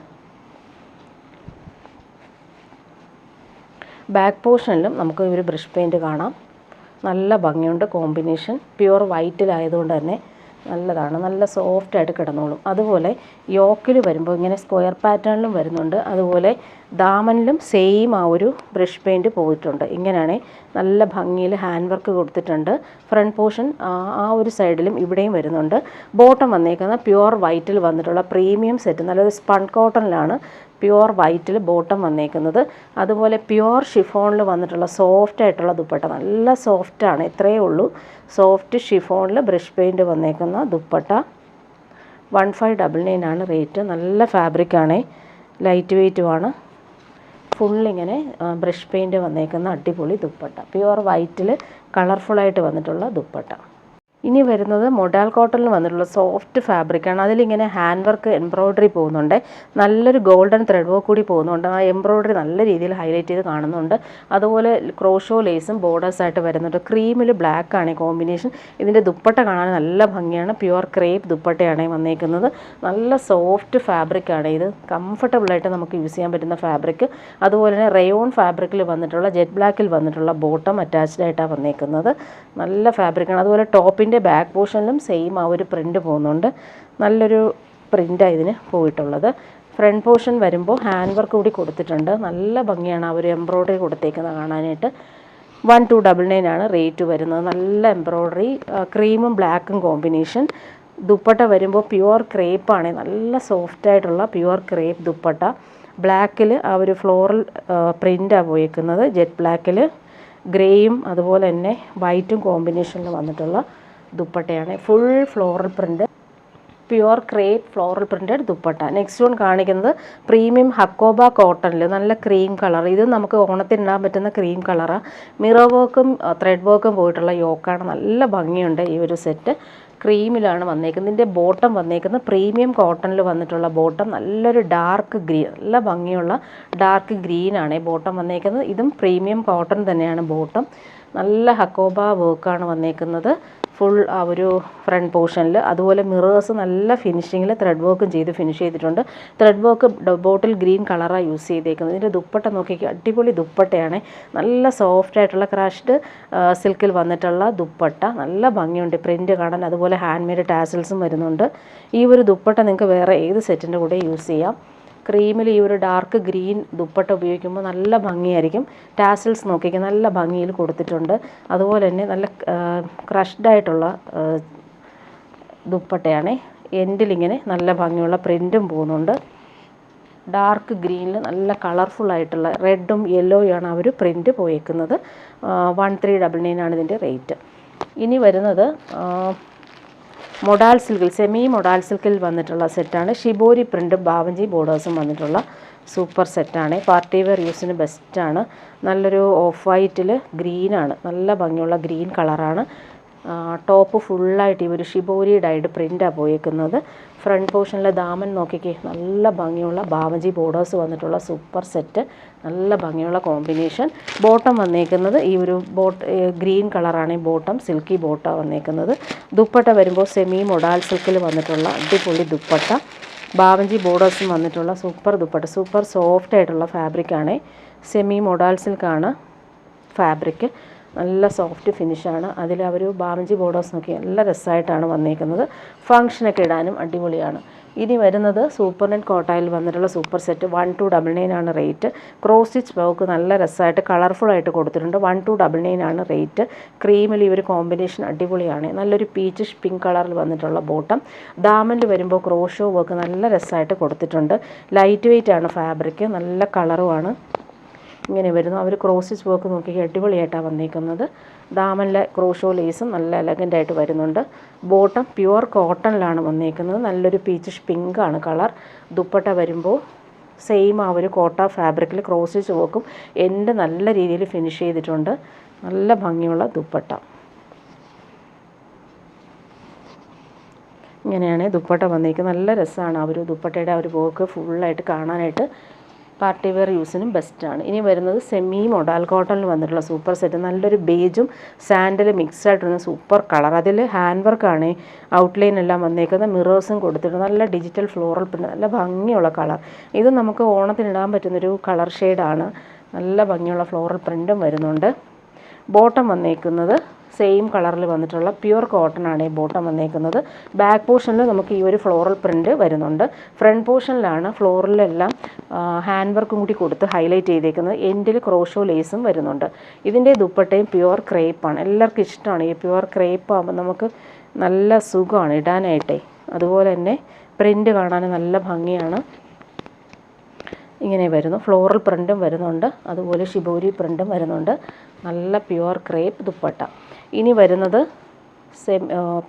ബാക്ക് പോർഷനിലും നമുക്ക് ഈ ഒരു ബ്രഷ് പെയിൻറ്റ് കാണാം. നല്ല ഭംഗിയുണ്ട് കോമ്പിനേഷൻ. പ്യുവർ വൈറ്റിലായതുകൊണ്ട് തന്നെ നല്ലതാണ്. നല്ല സോഫ്റ്റായിട്ട് കിടന്നോളും. അതുപോലെ യോക്കിൽ വരുമ്പോൾ ഇങ്ങനെ സ്ക്വയർ പാറ്റേണിലും വരുന്നുണ്ട്. അതുപോലെ ദാമനിലും സെയിം ആ ഒരു ബ്രഷ് പെയിൻറ്റ് പോയിട്ടുണ്ട്. ഇങ്ങനെയാണ് നല്ല ഭംഗിയിൽ ഹാൻഡ് വർക്ക് കൊടുത്തിട്ടുണ്ട്. ഫ്രണ്ട് പോർഷൻ ആ ഒരു സൈഡിലും ഇവിടെയും വരുന്നുണ്ട്. ബോട്ടം വന്നേക്കുന്ന പ്യുവർ വൈറ്റിൽ വന്നിട്ടുള്ള പ്രീമിയം സെറ്റ്. നല്ലൊരു സ്പൺ കോട്ടണിലാണ് പ്യുവർ വൈറ്റിൽ ബോട്ടം വന്നേക്കുന്നത്. അതുപോലെ പ്യുവർ ഷിഫോണിൽ വന്നിട്ടുള്ള സോഫ്റ്റായിട്ടുള്ള ദുപ്പട്ട. നല്ല സോഫ്റ്റാണ്, ഇത്രയേ ഉള്ളൂ. സോഫ്റ്റ് ഷിഫോണിൽ ബ്രഷ് പെയിൻറ്റ് വന്നേക്കുന്ന ദുപ്പട്ട. 1599 ആണ് റേറ്റ്. നല്ല ഫാബ്രിക്കാണ്, ലൈറ്റ് വെയ്റ്റുമാണ്. ഫുള്ളിങ്ങനെ ബ്രഷ് പെയിൻറ്റ് വന്നേക്കുന്ന അടിപൊളി ദുപ്പട്ട. പ്യുവർ വൈറ്റിൽ കളർഫുള്ളായിട്ട് വന്നിട്ടുള്ള ദുപ്പട്ട. ഇനി വരുന്നത് മൊഡാൽ കോട്ടണിൽ വന്നിട്ടുള്ള സോഫ്റ്റ് ഫാബ്രിക്കാണ്. അതിലിങ്ങനെ ഹാൻഡ് വർക്ക് എംബ്രോയ്ഡറി പോകുന്നുണ്ട്. നല്ലൊരു ഗോൾഡൻ ത്രെഡ് വർക്ക് കൂടി പോകുന്നുണ്ട്. ആ എംബ്രോയ്ഡറി നല്ല രീതിയിൽ ഹൈലൈറ്റ് ചെയ്ത് കാണുന്നുണ്ട്. അതുപോലെ ക്രോഷോ ലേസും ബോർഡേഴ്സായിട്ട് വരുന്നുണ്ട്. ക്രീമിൽ ബ്ലാക്കാണ് കോമ്പിനേഷൻ. ഇതിൻ്റെ ദുപ്പട്ട കാണാൻ നല്ല ഭംഗിയാണ്. പ്യുവർ ക്രേപ്പ് ദുപ്പട്ടയാണ് വന്നേക്കുന്നത്. നല്ല സോഫ്റ്റ് ഫാബ്രിക്കാണ് ഇത്. കംഫർട്ടബിളായിട്ട് നമുക്ക് യൂസ് ചെയ്യാൻ പറ്റുന്ന ഫാബ്രിക്. അതുപോലെ തന്നെ റയോൺ ഫാബ്രിക്കിൽ വന്നിട്ടുള്ള ജെറ്റ് ബ്ലാക്കിൽ വന്നിട്ടുള്ള ബോട്ടം അറ്റാച്ച്ഡ് ആയിട്ടാണ് വന്നേക്കുന്നത്. നല്ല ഫാബ്രിക്കാണ്. അതുപോലെ ടോപ്പിൻ്റെ ബാക്ക് പോർഷനിലും സെയിം ആ ഒരു പ്രിൻ്റ് പോകുന്നുണ്ട്. നല്ലൊരു പ്രിൻ്റാണ് ഇതിന് പോയിട്ടുള്ളത്. ഫ്രണ്ട് പോർഷൻ വരുമ്പോൾ ഹാൻഡ് വർക്ക് കൂടി കൊടുത്തിട്ടുണ്ട്. നല്ല ഭംഗിയാണ് ആ ഒരു എംബ്രോയ്ഡറി കൊടുത്തേക്കുന്നത് കാണാനായിട്ട്. 1299 ആണ് റേറ്റ് വരുന്നത്. നല്ല എംബ്രോയ്ഡറി, ക്രീമും ബ്ലാക്കും കോമ്പിനേഷൻ. ദുപ്പട്ട വരുമ്പോൾ പ്യുവർ ക്രേപ്പാണ്. നല്ല സോഫ്റ്റായിട്ടുള്ള പ്യുവർ ക്രേപ്പ് ദുപ്പട്ട. ബ്ലാക്കിൽ ആ ഒരു ഫ്ലോറൽ പ്രിൻ്റാണ് പോയേക്കുന്നത്. ജെറ്റ് ബ്ലാക്കിൽ ഗ്രേയും അതുപോലെ തന്നെ വൈറ്റും കോമ്പിനേഷനിൽ വന്നിട്ടുള്ള ദുപ്പട്ടയാണ്. Full floral print, pure crepe floral printed dupatta. Next one കാണിക്കുന്നത് പ്രീമിയം ഹക്കോബ കോട്ടണിൽ നല്ല ക്രീം കളർ. ഇത് നമുക്ക് ഓണത്തിനിടാൻ പറ്റുന്ന ക്രീം കളറാണ്. മിറർ വർക്കും ത്രെഡ് വർക്കും പോയിട്ടുള്ള യോക്കാണ്. നല്ല ഭംഗിയുണ്ട് ഈ ഒരു സെറ്റ്. ക്രീമിലാണ് വന്നേക്കുന്നത്. ഇതിൻ്റെ ബോട്ടം വന്നേക്കുന്നത് പ്രീമിയം കോട്ടണിൽ വന്നിട്ടുള്ള ബോട്ടം. നല്ലൊരു ഡാർക്ക് ഗ്രീൻ, നല്ല ഭംഗിയുള്ള ഡാർക്ക് ഗ്രീനാണ് ബോട്ടം വന്നേക്കുന്നത്. ഇതും പ്രീമിയം കോട്ടൺ തന്നെയാണ് ബോട്ടം. നല്ല ഹക്കോബ വർക്കാണ് വന്നേക്കുന്നത് ഫുൾ ആ ഒരു ഫ്രണ്ട് പോർഷനിൽ. അതുപോലെ മിറേഴ്സ് നല്ല ഫിനിഷിങ്ങിൽ ത്രെഡ് വർക്കും ചെയ്ത് ഫിനിഷ് ചെയ്തിട്ടുണ്ട്. ത്രെഡ് വർക്ക് ബോട്ടിൽ ഗ്രീൻ കളറാണ് യൂസ് ചെയ്തേക്കുന്നത്. ഇതിൻ്റെ ദുപ്പട്ട നോക്കിക്കുക, അടിപൊളി ദുപ്പട്ടയാണ്. നല്ല സോഫ്റ്റ് ആയിട്ടുള്ള ക്രഷ്ഡ് സിൽക്കിൽ വന്നിട്ടുള്ള ദുപ്പട്ട. നല്ല ഭംഗിയുണ്ട് പ്രിൻറ്റ് കാണാൻ. അതുപോലെ ഹാൻഡ് മെയ്ഡ് ടാസൽസും വരുന്നുണ്ട്. ഈ ഒരു ദുപ്പട്ട നിങ്ങൾക്ക് വേറെ ഏത് സെറ്റിൻ്റെ കൂടെ യൂസ് ചെയ്യാം. ക്രീമിൽ ഈ ഒരു ഡാർക്ക് ഗ്രീൻ ദുപ്പട്ട ഉപയോഗിക്കുമ്പോൾ നല്ല ഭംഗിയായിരിക്കും. ടാസൽസ് നോക്കിക്കുക, നല്ല ഭംഗിയിൽ കൊടുത്തിട്ടുണ്ട്. അതുപോലെ തന്നെ നല്ല ക്രഷ്ഡായിട്ടുള്ള ദുപ്പട്ടയാണ്. എൻഡിലിങ്ങനെ നല്ല ഭംഗിയുള്ള പ്രിൻറ്റും പോകുന്നുണ്ട്. ഡാർക്ക് ഗ്രീനിൽ നല്ല കളർഫുള്ളായിട്ടുള്ള റെഡും യെല്ലോയാണ് ആ ഒരു പ്രിൻറ്റ് പോയേക്കുന്നത്. 1399 ആണ് ഇതിൻ്റെ റേറ്റ്. ഇനി വരുന്നത് മൊഡാൽ സിൽക്കിൽ, സെമി മൊഡാൽ സിൽക്കിൽ വന്നിട്ടുള്ള സെറ്റാണ്. ഷിബോരി പ്രിൻറ്റും ബാവഞ്ചി ബോർഡേഴ്സും വന്നിട്ടുള്ള സൂപ്പർ സെറ്റാണ്. പാർട്ടി വെയർ യൂസിന് ബെസ്റ്റാണ്. നല്ലൊരു ഓഫ് വൈറ്റിൽ ഗ്രീനാണ്, നല്ല ഭംഗിയുള്ള ഗ്രീൻ കളറാണ്. ടോപ്പ് ഫുള്ളായിട്ട് ഈ ഒരു ഷിബോരി ഡൈഡ് പ്രിൻ്റാണ് പോയേക്കുന്നത്. ഫ്രണ്ട് പോർഷനിലെ ദാമൻ നോക്കിക്കേ, നല്ല ഭംഗിയുള്ള ബാവഞ്ചി ബോർഡേഴ്സ് വന്നിട്ടുള്ള സൂപ്പർ സെറ്റ്, നല്ല ഭംഗിയുള്ള കോമ്പിനേഷൻ. ബോട്ടം വന്നേക്കുന്നത് ഈ ഒരു ഗ്രീൻ കളറാണ്. ഈ ബോട്ടം സിൽക്കി ബോട്ടം വന്നേക്കുന്നത്. ദുപ്പട്ട വരുമ്പോൾ സെമി മൊഡാൽ സിൽക്കിൽ വന്നിട്ടുള്ള അടിപൊളി ദുപ്പട്ട, ബാവഞ്ചി ബോർഡേഴ്സും വന്നിട്ടുള്ള സൂപ്പർ ദുപ്പട്ട. സൂപ്പർ സോഫ്റ്റ് ആയിട്ടുള്ള ഫാബ്രിക്കാണ്. സെമി മൊഡാൽ സിൽക്കാണ് ഫാബ്രിക്, നല്ല സോഫ്റ്റ് ഫിനിഷാണ്. അതിൽ അവർ ബാവഞ്ചി ബോർഡേഴ്സ് നോക്കി നല്ല രസമായിട്ടാണ് വന്നേക്കുന്നത്. ഫങ്ഷനൊക്കെ ഇടാനും അടിപൊളിയാണ്. ഇനി വരുന്നത് സൂപ്പർ നെറ്റ് കോട്ടായിൽ വന്നിട്ടുള്ള സൂപ്പർ സെറ്റ്. 1299 ആണ് റേറ്റ്. ക്രോസ് സ്റ്റിച്ച് വർക്ക് നല്ല രസമായിട്ട് കളർഫുള്ളായിട്ട് കൊടുത്തിട്ടുണ്ട്. 1299 ആണ് റേറ്റ്. ക്രീമിൽ ഈ ഒരു കോമ്പിനേഷൻ അടിപൊളിയാണ്. നല്ലൊരു പീച്ചിഷ് പിങ്ക് കളറിൽ വന്നിട്ടുള്ള ബോട്ടം. ദാമനിൽ വരുമ്പോൾ ക്രോഷോ വർക്ക് നല്ല രസമായിട്ട് കൊടുത്തിട്ടുണ്ട്. ലൈറ്റ് വെയ്റ്റ് ആണ് ഫാബ്രിക്, നല്ല കളറുമാണ്. ഇങ്ങനെ വരുന്നു. അവർ ക്രോസ് സ്റ്റിച്ച് വർക്ക് നോക്കി അടിപൊളിയായിട്ടാണ് വന്നിരിക്കുന്നത്. ദാമനിലെ ക്രോഷോ ലേസും നല്ല എലഗൻ്റായിട്ട് വരുന്നുണ്ട്. ബോട്ടം പ്യുവർ കോട്ടണിലാണ് വന്നിരിക്കുന്നത്. നല്ലൊരു പീച്ചിഷ് പിങ്കാണ് കളർ. ദുപ്പട്ട വരുമ്പോൾ സെയിം ആ ഒരു കോട്ട ഫാബ്രിക്കിൽ ക്രോസ് സ്റ്റിച്ച് വർക്കും എൻ്റെ നല്ല രീതിയിൽ ഫിനിഷ് ചെയ്തിട്ടുണ്ട്. നല്ല ഭംഗിയുള്ള ദുപ്പട്ട. ഇങ്ങനെയാണ് ദുപ്പട്ട വന്നിരിക്കുന്നത്. നല്ല രസമാണ് ആ ഒരു ദുപ്പട്ടയുടെ ആ ഒരു വർക്ക് ഫുള്ളായിട്ട് കാണാനായിട്ട്. പാർട്ടി വെയർ യൂസിനും ബെസ്റ്റാണ്. ഇനി വരുന്നത് സെമി മൊഡാൽ കോട്ടണിൽ വന്നിട്ടുള്ള സൂപ്പർ സെറ്റ്. നല്ലൊരു ബേജും സാൻഡലും മിക്സ് ആയിട്ടുള്ള സൂപ്പർ കളർ. അതിൽ ഹാൻഡ് വർക്കാണ് ഔട്ട്ലൈൻ എല്ലാം വന്നേക്കുന്നത്. മിറേഴ്സും കൊടുത്തിട്ട് നല്ല ഡിജിറ്റൽ ഫ്ലോറൽ പ്രിൻ്റ്, നല്ല ഭംഗിയുള്ള കളർ. ഇത് നമുക്ക് ഓണത്തിനിടാൻ പറ്റുന്നൊരു കളർ ഷെയ്ഡാണ്. നല്ല ഭംഗിയുള്ള ഫ്ലോറൽ പ്രിൻറ്റും വരുന്നുണ്ട്. ബോട്ടം വന്നേക്കുന്നത് സെയിം കളറിൽ വന്നിട്ടുള്ള പ്യുവർ കോട്ടൺ ആണ് ഈ ബോട്ടം വന്നേക്കുന്നത്. ബാക്ക് പോർഷനിൽ നമുക്ക് ഈ ഒരു ഫ്ലോറൽ പ്രിൻറ്റ് വരുന്നുണ്ട്. ഫ്രണ്ട് പോർഷനിലാണ് ഫ്ലോറലെല്ലാം ഹാൻഡ് വർക്കും കൂടി കൊടുത്ത് ഹൈലൈറ്റ് ചെയ്തേക്കുന്നത്. എൻഡിൽ ക്രോഷോ ലേസും വരുന്നുണ്ട്. ഇതിൻ്റെ ദുപ്പട്ടയും പ്യുവർ ക്രേപ്പാണ്. എല്ലാവർക്കും ഇഷ്ടമാണ്. ഈ പ്യുവർ ക്രേപ്പ് ആകുമ്പോൾ നമുക്ക് നല്ല സുഖമാണ് ഇടാനായിട്ടേ. അതുപോലെ തന്നെ പ്രിൻറ്റ് കാണാൻ നല്ല ഭംഗിയാണ്. ഇങ്ങനെ വരുന്നു. ഫ്ലോറൽ പ്രിൻറ്റും വരുന്നുണ്ട്, അതുപോലെ ഷിബോരി പ്രിൻറ്റും വരുന്നുണ്ട്. നല്ല പ്യുവർ ക്രേപ്പ് ദുപ്പട്ട. ഇനി വരുന്നത്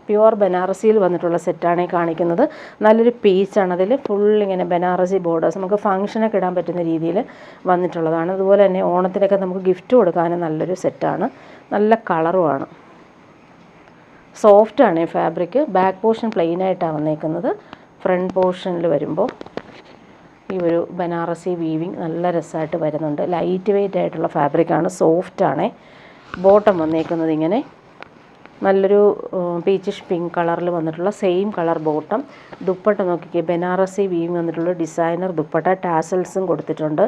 പ്യുവർ ബനാറസിയിൽ വന്നിട്ടുള്ള സെറ്റാണ് കാണിക്കുന്നത്. നല്ലൊരു പീച്ചാണ്. അതിൽ ഫുൾ ഇങ്ങനെ ബനാറസി ബോർഡേഴ്സ് നമുക്ക് ഫങ്ഷനൊക്കെ ഇടാൻ പറ്റുന്ന രീതിയിൽ വന്നിട്ടുള്ളതാണ്. അതുപോലെ തന്നെ ഓണത്തിനൊക്കെ നമുക്ക് ഗിഫ്റ്റ് കൊടുക്കാനും നല്ലൊരു സെറ്റാണ്. നല്ല കളറുമാണ്. സോഫ്റ്റാണ് ഈ ഫാബ്രിക്. ബാക്ക് പോർഷൻ പ്ലെയിനായിട്ടാണ് വന്നേക്കുന്നത്. ഫ്രണ്ട് പോർഷനിൽ വരുമ്പോൾ ഈ ഒരു ബനാറസി വീവിങ് നല്ല രസമായിട്ട് വരുന്നുണ്ട്. ലൈറ്റ് വെയ്റ്റ് ആയിട്ടുള്ള ഫാബ്രിക്കാണ്, സോഫ്റ്റാണ്. ബോട്ടം വന്നേക്കുന്നത് ഇങ്ങനെ നല്ലൊരു പീച്ചിഷ് പിങ്ക് കളറിൽ വന്നിട്ടുള്ള സെയിം കളർ ബോട്ടം. ദുപ്പട്ട നോക്കിക്കേ, ബനാറസി വീവിങ് വന്നിട്ടുള്ള ഡിസൈനർ ദുപ്പട്ട. ടാസൽസും കൊടുത്തിട്ടുണ്ട്.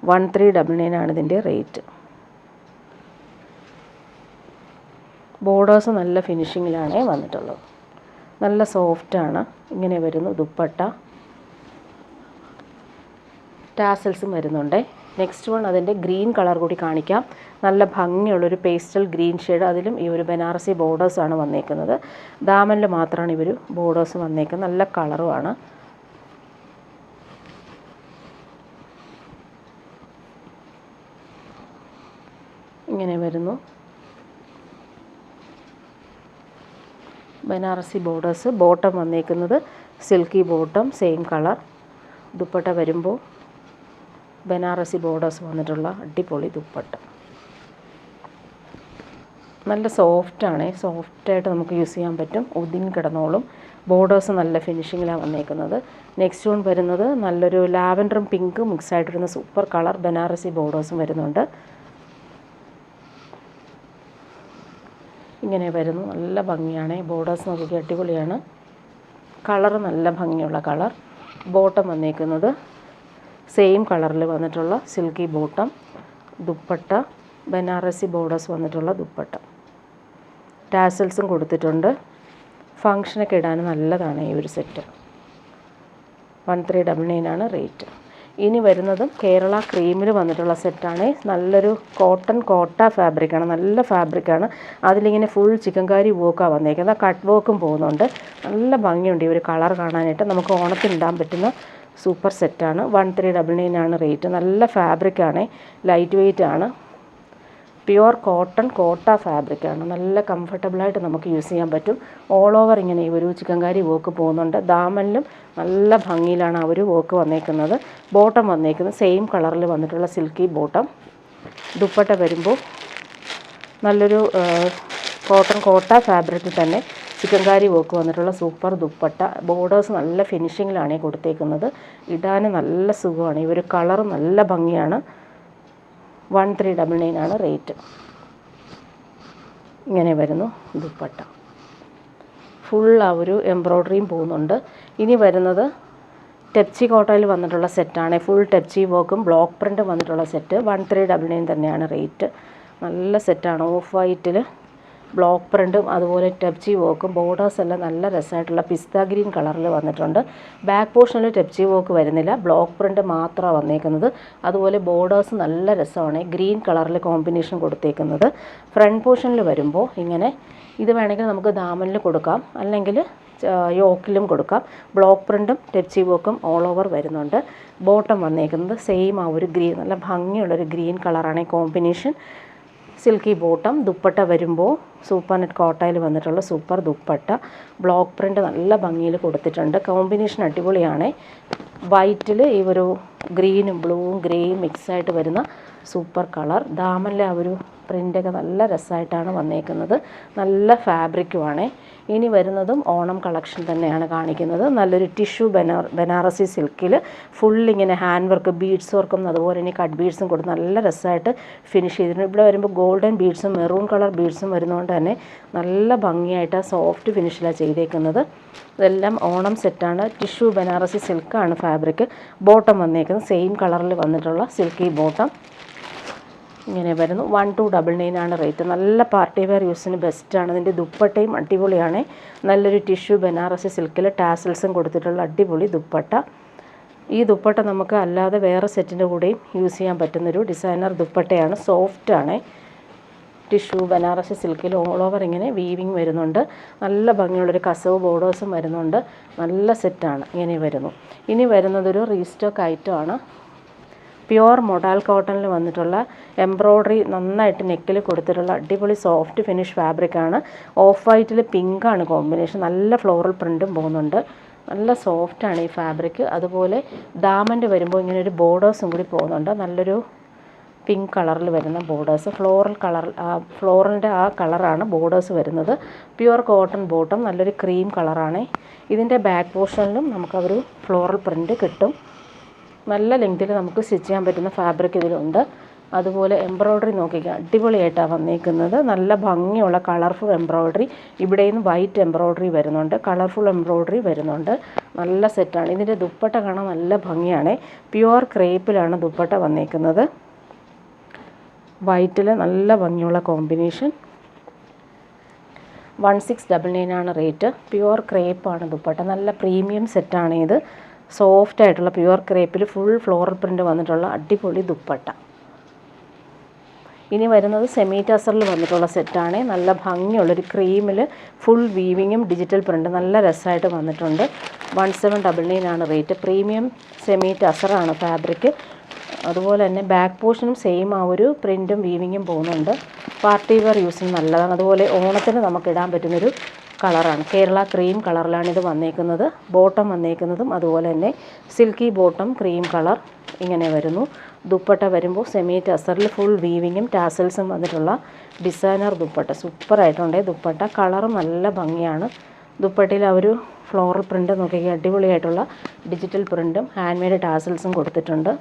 1399 ആണ് ഇതിൻ്റെ റേറ്റ്. ബോർഡേഴ്സ് നല്ല ഫിനിഷിങ്ങിലാണ് വന്നിട്ടുള്ളത്. നല്ല സോഫ്റ്റാണ്. ഇങ്ങനെ വരുന്നു ദുപ്പട്ട. ടാസൽസും വരുന്നുണ്ട്. നെക്സ്റ്റ് വൺ അതിൻ്റെ ഗ്രീൻ കളർ കൂടി കാണിക്കാം. നല്ല ഭംഗിയുള്ളൊരു പേസ്റ്റൽ ഗ്രീൻ ഷെയ്ഡ്. അതിലും ഈ ഒരു ബനാറസി ബോർഡേഴ്സാണ് വന്നേക്കുന്നത്. ദാമനിൽ മാത്രമാണ് ഇവർ ബോർഡേഴ്സ് വന്നേക്കുന്നത്. നല്ല കളറുമാണ്. ഇങ്ങനെ വരുന്നു ബനാറസി ബോർഡേഴ്സ്. ബോട്ടം വന്നേക്കുന്നത് silky bottom, same colour. Dupatta വരുമ്പോൾ ബനാറസി ബോർഡേഴ്സ് വന്നിട്ടുള്ള അടിപൊളി ദുപ്പട്ട. നല്ല സോഫ്റ്റാണ്. സോഫ്റ്റായിട്ട് നമുക്ക് യൂസ് ചെയ്യാൻ പറ്റും. ഒതുങ്ങി കിടന്നോളും. ബോർഡേഴ്സ് നല്ല ഫിനിഷിങ്ങിലാണ് വന്നേക്കുന്നത്. നെക്സ്റ്റ് വൺ വരുന്നത് നല്ലൊരു ലാവൻഡറും പിങ്കും മിക്സ് ആയിട്ടിരുന്ന സൂപ്പർ കളർ ബനാറസി ബോർഡേഴ്സും വരുന്നുണ്ട്. ഇങ്ങനെ വരുന്നു. നല്ല ഭംഗിയാണ്. ബോർഡേഴ്സ് നോക്കി അടിപൊളിയാണ്. കളറ് നല്ല ഭംഗിയുള്ള കളർ. ബോട്ടം വന്നേക്കുന്നത് സെയിം കളറിൽ വന്നിട്ടുള്ള silky bottom. Dupatta Banarasi borders വന്നിട്ടുള്ള ദുപ്പട്ട. ടാസൽസും കൊടുത്തിട്ടുണ്ട്. ഫങ്ഷനൊക്കെ ഇടാൻ നല്ലതാണ് ഈ ഒരു സെറ്റ്. 1399 ആണ് റേറ്റ്. ഇനി വരുന്നതും കേരള ക്രീമിൽ വന്നിട്ടുള്ള സെറ്റാണ്. നല്ലൊരു കോട്ട ഫാബ്രിക്കാണ്. നല്ല ഫാബ്രിക്കാണ്. അതിലിങ്ങനെ ഫുൾ ചിക്കൻകാരി വർക്കാണ് വന്നേക്കുന്നത്. കട്ട് വർക്കും പോകുന്നുണ്ട്. നല്ല ഭംഗിയുണ്ട് ഈ ഒരു കളർ കാണാനായിട്ട്. നമുക്ക് ഓണത്തിന് ഇടാൻ പറ്റുന്ന സൂപ്പർ സെറ്റാണ്. 1399 ആണ് റേറ്റ്. നല്ല ഫാബ്രിക്കാണ്, ലൈറ്റ് വെയ്റ്റ് ആണ്, പ്യുവർ കോട്ടൺ കോട്ട ഫാബ്രിക്കാണ്. നല്ല കംഫർട്ടബിളായിട്ട് നമുക്ക് യൂസ് ചെയ്യാൻ പറ്റും. ഓൾ ഓവർ ഇങ്ങനെ ഈ ഒരു ചിക്കൻകാരി വർക്ക് പോകുന്നുണ്ട്. ദാമനിലും നല്ല ഭംഗിയിലാണ് ആ ഒരു വർക്ക് വന്നേക്കുന്നത്. ബോട്ടം വന്നേക്കുന്നത് സെയിം കളറിൽ വന്നിട്ടുള്ള സിൽക്കി ബോട്ടം. ദുപ്പട്ട വരുമ്പോൾ നല്ലൊരു കോട്ടൺ കോട്ട ഫാബ്രിക്കിൽ തന്നെ ചിക്കൻകാരി വർക്ക് വന്നിട്ടുള്ള സൂപ്പർ ദുപ്പട്ട. ബോർഡേഴ്സ് നല്ല ഫിനിഷിങ്ങിലാണ് കൊടുത്തേക്കുന്നത്. ഇടാൻ നല്ല സുഖമാണ്. ഈ ഒരു കളർ നല്ല ഭംഗിയാണ്. 1399 ആണ് റേറ്റ്. ഇങ്ങനെ വരുന്നു ദുപ്പട്ട. ഫുൾ ആ ഒരു എംബ്രോയ്ഡറിയും പോകുന്നുണ്ട്. ഇനി വരുന്നത് ടെപ്ചി കോട്ടയിൽ വന്നിട്ടുള്ള സെറ്റാണ്. ഫുൾ ടെപ്ചി വർക്കും ബ്ലോക്ക് പ്രിൻറ്റും വന്നിട്ടുള്ള സെറ്റ്. 1399 തന്നെയാണ് റേറ്റ്. നല്ല സെറ്റാണ്. ഓഫ് വൈറ്റിൽ ബ്ലോക്ക് പ്രിൻറ്റും അതുപോലെ ടെപ്ചി വർക്കും. ബോർഡേഴ്സ് എല്ലാം നല്ല രസമായിട്ടുള്ള പിസ്ത ഗ്രീൻ കളറിൽ വന്നിട്ടുണ്ട്. ബാക്ക് പോർഷനിൽ ടെപ്ചി വർക്ക് വരുന്നില്ല, ബ്ലോക്ക് പ്രിൻറ്റ് മാത്രമാണ് വന്നേക്കുന്നത്. അതുപോലെ ബോർഡേഴ്സ് നല്ല രസമാണ്, ഗ്രീൻ കളറിൽ കോമ്പിനേഷൻ കൊടുത്തേക്കുന്നത്. ഫ്രണ്ട് പോർഷനിൽ വരുമ്പോൾ ഇങ്ങനെ ഇത് വേണമെങ്കിൽ നമുക്ക് ദാമനിൽ കൊടുക്കാം, അല്ലെങ്കിൽ യോക്കിലും കൊടുക്കാം. ബ്ലോക്ക് പ്രിൻറ്റും ടെപ്ചി വർക്കും ഓൾ ഓവർ വരുന്നുണ്ട്. ബോട്ടം വന്നേക്കുന്നത് സെയിം ആ ഒരു ഗ്രീൻ, നല്ല ഭംഗിയുള്ളൊരു ഗ്രീൻ കളറാണ് കോമ്പിനേഷൻ. Silky bottom. ദുപ്പട്ട വരുമ്പോൾ സൂപ്പർ നെറ്റ് കോട്ടയിൽ വന്നിട്ടുള്ള സൂപ്പർ ദുപ്പട്ട. ബ്ലോക്ക് പ്രിൻറ്റ് നല്ല ഭംഗിയിൽ കൊടുത്തിട്ടുണ്ട്. കോമ്പിനേഷൻ അടിപൊളിയാണ്. വൈറ്റിൽ ഈ ഒരു ഗ്രീനും ബ്ലൂവും ഗ്രേയും മിക്സായിട്ട് വരുന്ന സൂപ്പർ കളർ. ദാമനിലെ ആ ഒരു പ്രിൻ്റൊക്കെ നല്ല രസമായിട്ടാണ് വന്നേക്കുന്നത്. നല്ല ഫാബ്രിക്കുമാണ്. ഇനി വരുന്നതും ഓണം കളക്ഷൻ തന്നെയാണ് കാണിക്കുന്നത്. നല്ലൊരു ടിഷ്യൂ ബനാറസി സിൽക്കിൽ ഫുള്ളിങ്ങനെ ഹാൻഡ് വർക്ക്, ബീഡ്സ് വർക്കും അതുപോലെ തന്നെ കട്ട് ബീഡ്സും കൊടുത്ത് നല്ല രസമായിട്ട് ഫിനിഷ് ചെയ്തിട്ടുണ്ട്. ഇവിടെ വരുമ്പോൾ ഗോൾഡൻ ബീഡ്സും മെറൂൺ കളർ ബീഡ്സും വരുന്നതുകൊണ്ട് തന്നെ നല്ല ഭംഗിയായിട്ട് സോഫ്റ്റ് ഫിനിഷിലാണ് ചെയ്തേക്കുന്നത്. ഇതെല്ലാം ഓണം സെറ്റാണ്. ടിഷ്യൂ ബനാറസി സിൽക്കാണ് ഫാബ്രിക്. ബോട്ടം വന്നേക്കുന്നത് സെയിം കളറിൽ വന്നിട്ടുള്ള സിൽക്കി ബോട്ടം. ഇങ്ങനെ വരുന്നു. 1299 ആണ് റേറ്റ്. നല്ല പാർട്ടി വെയർ യൂസിന് ബെസ്റ്റാണ്. ഇതിൻ്റെ ദുപ്പട്ടയും അടിപൊളിയാണ്. നല്ലൊരു ടിഷ്യൂ ബനാറസി സിൽക്കിൽ ടാസൽസും കൊടുത്തിട്ടുള്ള അടിപൊളി ദുപ്പട്ട. ഈ ദുപ്പട്ട നമുക്ക് അല്ലാതെ വേറെ സെറ്റിൻ്റെ കൂടെയും യൂസ് ചെയ്യാൻ പറ്റുന്നൊരു ഡിസൈനർ ദുപ്പട്ടയാണ്. സോഫ്റ്റാണ്. ടിഷ്യൂ ബനാറസി സിൽക്കിൽ ഓൾ ഓവർ ഇങ്ങനെ വീവിങ് വരുന്നുണ്ട്. നല്ല ഭംഗിയുള്ളൊരു കസവ് ബോർഡേഴ്സും വരുന്നുണ്ട്. നല്ല സെറ്റാണ്. ഇങ്ങനെ വരുന്നു. ഇനി വരുന്നതൊരു റീസ്റ്റോക്ക് ഐറ്റമാണ്. പ്യുവർ മൊഡാൽ കോട്ടണിൽ വന്നിട്ടുള്ള എംബ്രോയ്ഡറി നന്നായിട്ട് നെക്കിൽ കൊടുത്തിട്ടുള്ള അടിപൊളി സോഫ്റ്റ് ഫിനിഷ് ഫാബ്രിക്കാണ്. ഓഫ് വൈറ്റിൽ പിങ്കാണ് കോമ്പിനേഷൻ. നല്ല ഫ്ലോറൽ പ്രിൻറ്റും പോകുന്നുണ്ട്. നല്ല സോഫ്റ്റാണ് ഈ ഫാബ്രിക്. അതുപോലെ ദാമൻ്റെ വരുമ്പോൾ ഇങ്ങനെ ഒരു ബോർഡേഴ്സും കൂടി പോകുന്നുണ്ട്. നല്ലൊരു പിങ്ക് കളറിൽ വരുന്ന ബോർഡേഴ്സ്. ഫ്ലോറൽ കളർ, ഫ്ലോറലിൻ്റെ ആ കളറാണ് ബോർഡേഴ്സ് വരുന്നത്. Pure cotton bottom. നല്ലൊരു ക്രീം കളറാണ്. ഇതിൻ്റെ ബാക്ക് പോർഷനിലും നമുക്കൊരു ഫ്ലോറൽ പ്രിൻറ്റ് കിട്ടും. നല്ല ലെങ്തിൽ നമുക്ക് സ്റ്റിച്ച് ചെയ്യാൻ പറ്റുന്ന ഫാബ്രിക് ഇതിലുണ്ട്. അതുപോലെ എംബ്രോയ്ഡറി നോക്കിക്കുക, അടിപൊളിയായിട്ടാണ് വന്നേക്കുന്നത്. നല്ല ഭംഗിയുള്ള കളർഫുൾ എംബ്രോയ്ഡറി. ഇവിടെ നിന്ന് വൈറ്റ് എംബ്രോയ്ഡറി വരുന്നുണ്ട്, കളർഫുൾ എംബ്രോയ്ഡറി വരുന്നുണ്ട്. നല്ല സെറ്റാണ്. ഇതിൻ്റെ ദുപ്പട്ട കാണാൻ നല്ല ഭംഗിയാണ്. പ്യുവർ ക്രേപ്പിലാണ് ദുപ്പട്ട വന്നേക്കുന്നത്. വൈറ്റിൽ നല്ല ഭംഗിയുള്ള കോമ്പിനേഷൻ. 1699 ആണ് റേറ്റ്. പ്യുവർ ക്രേപ്പാണ് ദുപ്പട്ട. നല്ല പ്രീമിയം സെറ്റാണ് ഇത്. സോഫ്റ്റ് ആയിട്ടുള്ള പ്യുവർ ക്രേപ്പിൽ ഫുൾ ഫ്ലോറൽ പ്രിൻറ്റ് വന്നിട്ടുള്ള അടിപൊളി ദുപ്പട്ട. ഇനി വരുന്നത് സെമി ടസറിൽ വന്നിട്ടുള്ള സെറ്റാണ്. നല്ല ഭംഗിയുള്ളൊരു ക്രീമിൽ ഫുൾ വീവിങ്ങും ഡിജിറ്റൽ പ്രിൻറ്റ് നല്ല രസമായിട്ട് വന്നിട്ടുണ്ട്. 1799 ആണ് റേറ്റ്. പ്രീമിയം സെമി ടസറാണ് ഫാബ്രിക്. അതുപോലെ തന്നെ ബാക്ക് പോർഷനും സെയിം ആ ഒരു പ്രിൻറ്റും വീവിങ്ങും പോകുന്നുണ്ട്. പാർട്ടി വെയർ യൂസിന് നല്ലതാണ്. അതുപോലെ ഓണത്തിന് നമുക്ക് ഇടാൻ പറ്റുന്നൊരു കളറാണ്. കേരള ക്രീം കളറിലാണ് ഇത് വന്നേക്കുന്നത്. ബോട്ടം വന്നേക്കുന്നതും അതുപോലെ തന്നെ സിൽക്കി ബോട്ടം ക്രീം കളർ ഇങ്ങനെ വരുന്നു. ദുപ്പട്ട വരുമ്പോൾ സെമി ടസറിൽ ഫുൾ വീവിങ്ങും ടാസൽസും വന്നിട്ടുള്ള ഡിസൈനർ ദുപ്പട്ട. സൂപ്പറായിട്ടുണ്ട് ദുപ്പട്ട. കളറും നല്ല ഭംഗിയാണ്. ദുപ്പട്ടയിൽ ആ ഒരു ഫ്ലോറൽ പ്രിൻറ്റ് നോക്കിയാൽ അടിപൊളിയായിട്ടുള്ള ഡിജിറ്റൽ പ്രിൻറ്റും ഹാൻഡ് മെയ്ഡ് ടാസൽസും കൊടുത്തിട്ടുണ്ട്.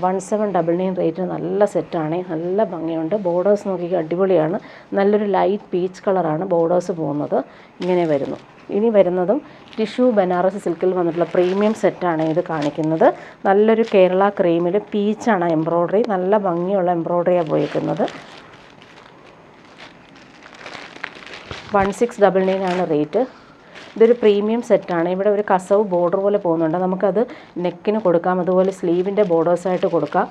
1799 റേറ്റ്. നല്ല സെറ്റാണ്. നല്ല ഭംഗിയുണ്ട്. ബോർഡേഴ്സ് നോക്കിയാൽ അടിപൊളിയാണ്. നല്ലൊരു ലൈറ്റ് പീച്ച് കളറാണ് ബോർഡേഴ്സ് പോകുന്നത്. ഇങ്ങനെ വരുന്നു. ഇനി വരുന്നതും ടിഷ്യൂ ബനാറസി സിൽക്കിൽ വന്നിട്ടുള്ള പ്രീമിയം സെറ്റാണ് ഇത് കാണിക്കുന്നത്. നല്ലൊരു കേരള ക്രീമിൽ പീച്ചാണ് എംബ്രോയ്ഡറി. നല്ല ഭംഗിയുള്ള എംബ്രോയ്ഡറിയാണ് പോയിരിക്കുന്നത്. 1699 ആണ് റേറ്റ്. ഇതൊരു പ്രീമിയം സെറ്റാണ്. ഇവിടെ ഒരു കസവ് ബോർഡർ പോലെ പോകുന്നുണ്ട്. നമുക്കത് നെക്കിന് കൊടുക്കാം, അതുപോലെ സ്ലീവിൻ്റെ ബോർഡേഴ്സായിട്ട് കൊടുക്കാം.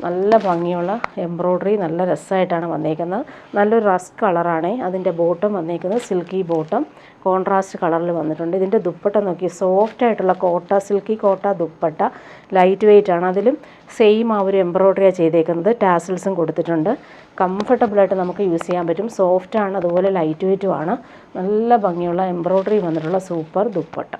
നല്ല ഭംഗിയുള്ള എംബ്രോയ്ഡറി, നല്ല രസമായിട്ടാണ് വന്നേക്കുന്നത്. നല്ലൊരു റസ്ക് കളറാണ്. അതിൻ്റെ ബോട്ടം വന്നേക്കുന്നത് സിൽക്കി ബോട്ടം, കോൺട്രാസ്റ്റ് കളറിൽ വന്നിട്ടുണ്ട്. ഇതിൻ്റെ ദുപ്പട്ട നോക്കി, സോഫ്റ്റ് ആയിട്ടുള്ള കോട്ട, സിൽക്കി കോട്ട ദുപ്പട്ട, ലൈറ്റ് വെയിറ്റ് ആണ്. അതിലും സെയിം ആ ഒരു എംബ്രോയ്ഡറിയാണ് ചെയ്തേക്കുന്നത്. ടാസിൽസും കൊടുത്തിട്ടുണ്ട്. കംഫർട്ടബിളായിട്ട് നമുക്ക് യൂസ് ചെയ്യാൻ പറ്റും. സോഫ്റ്റ് ആണ്, അതുപോലെ ലൈറ്റ് വെയിറ്റും ആണ്. നല്ല ഭംഗിയുള്ള എംബ്രോയ്ഡറി വന്നിട്ടുള്ള സൂപ്പർ ദുപ്പട്ട.